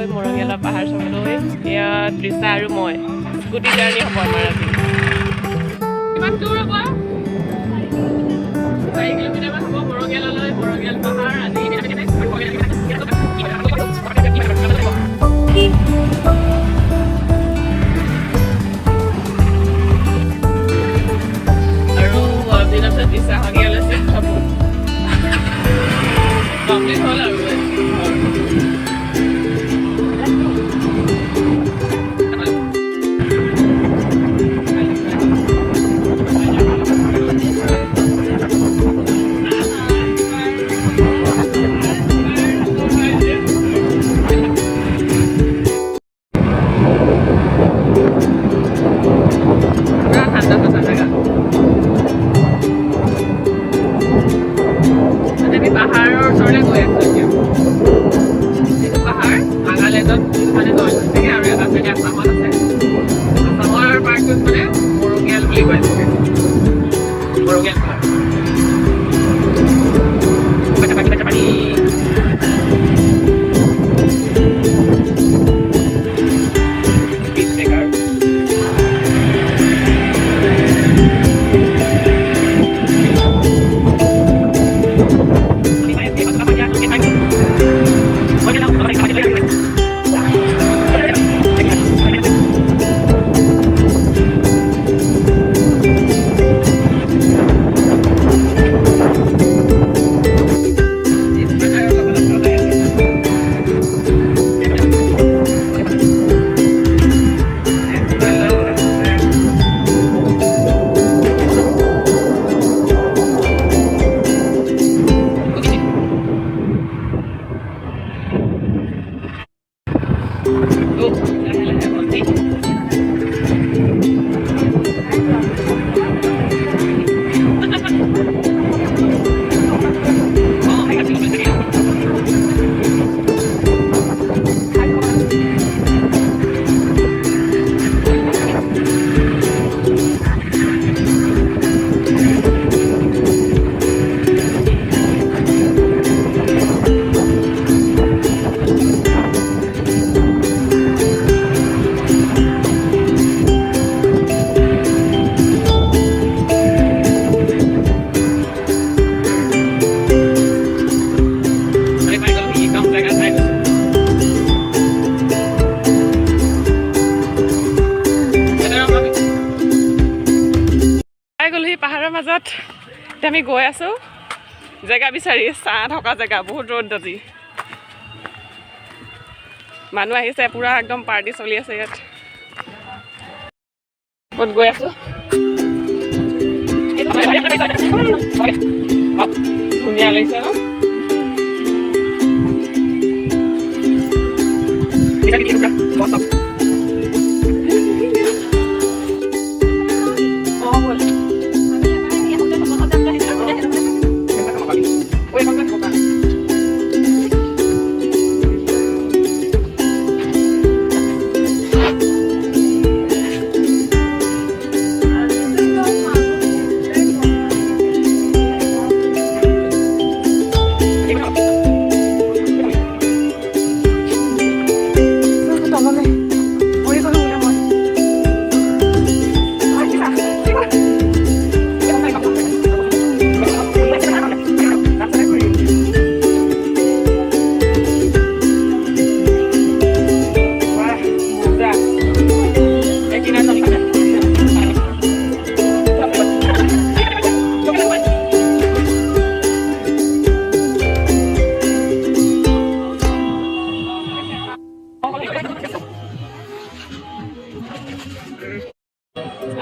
যাবলৈ মৰঙীয়ালা পাহাৰ চাবলৈ। এয়া তৃষা আৰু মই স্কুটি জাৰ্ণি হ'ব আমাৰ আজি। কিমান দূৰ হ'ব? 4 কিলোমিটাৰমান হ'ব মৰঙীয়ালালৈ। মৰঙীয়াল পাহাৰ আজি আৰু দিন আছে তৃষা হাগিয়ালে চিট খাব কমপ্লিট হ'ল আৰু মাজত আমি গৈ আছো জেগা বিচাৰি চাহ থকা জেগা বহুত ৰ'দ আজি মানুহ আহিছে পুৰা একদম পাৰ্টি চলি আছে ইয়াত ক'ত গৈ আছো ধুনীয়া লাগিছে ন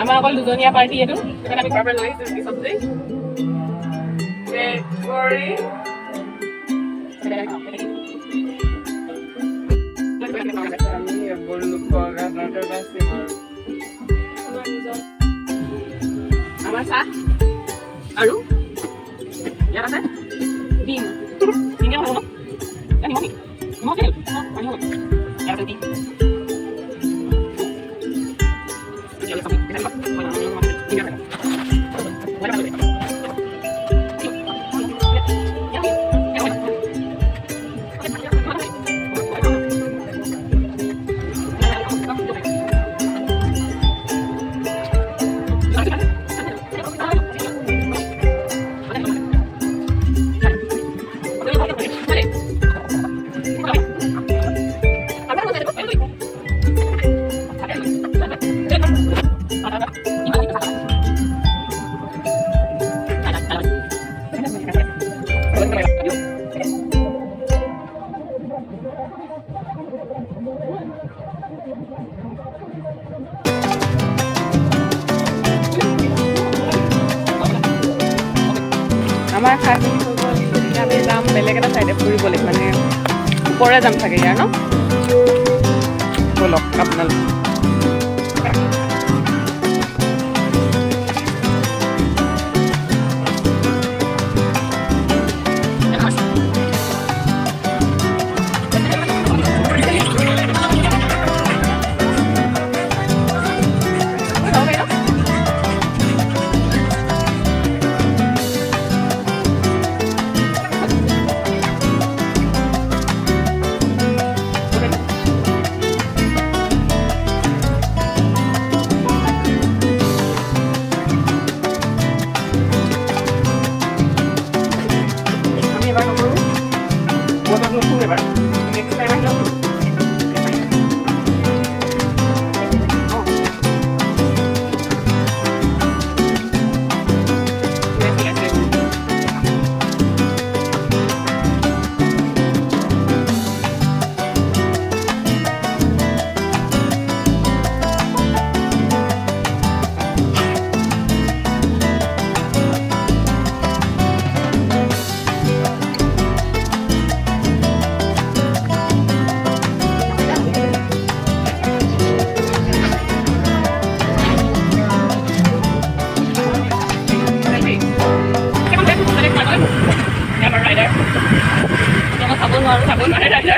আমাৰ অকল দুজনীয়া পাৰ্টি এইটো সেইকাৰণে আমি ঘৰৰ লৈ আহিছোঁ কি চব্জি আমাৰ চাহ আৰু ইয়াত আছে ডিম ডিম হ'ব ন নিমখ ইয়াত আছে ডিম খাই পিনি হৈ গ'ল তেতিয়া আমি যাম বেলেগ এটা চাইডে ফুৰিবলৈ মানে ওপৰে যাম চাগে ইয়াৰ ন ব'লক আপোনালোক এবাৰ নেক্সট টাইম আসলে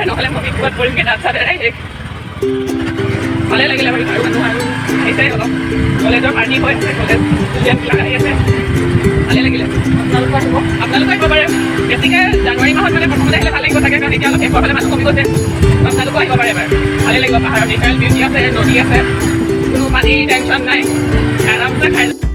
নহ'লে মই বিপদ পৰিমগৈ তাত চালে ভালে লাগিলে বাৰু আৰু মানুহ আৰু আহিছে অলপ কলেজৰ পাৰ্টি হৈ আছে কলেজ ষ্টুডেণ্টবিলাক আহি আছে ভালে লাগিলে আপোনালোকো আহিব পাৰে বেছিকৈ জানুৱাৰী মাহত মানে প্ৰথমতে আহিলে ভাল লাগিব চাগে কাৰণ এতিয়া অলপ শেষৰ ফালে মানুহ কমি গৈছে আপোনালোকো আহিব পাৰে এবাৰ ভালে লাগিব পাহাৰৰ নেচাৰেল বিউটি আছে নদী আছে কোনো পানীৰ টেনশ্যন নাই আৰামছে খাই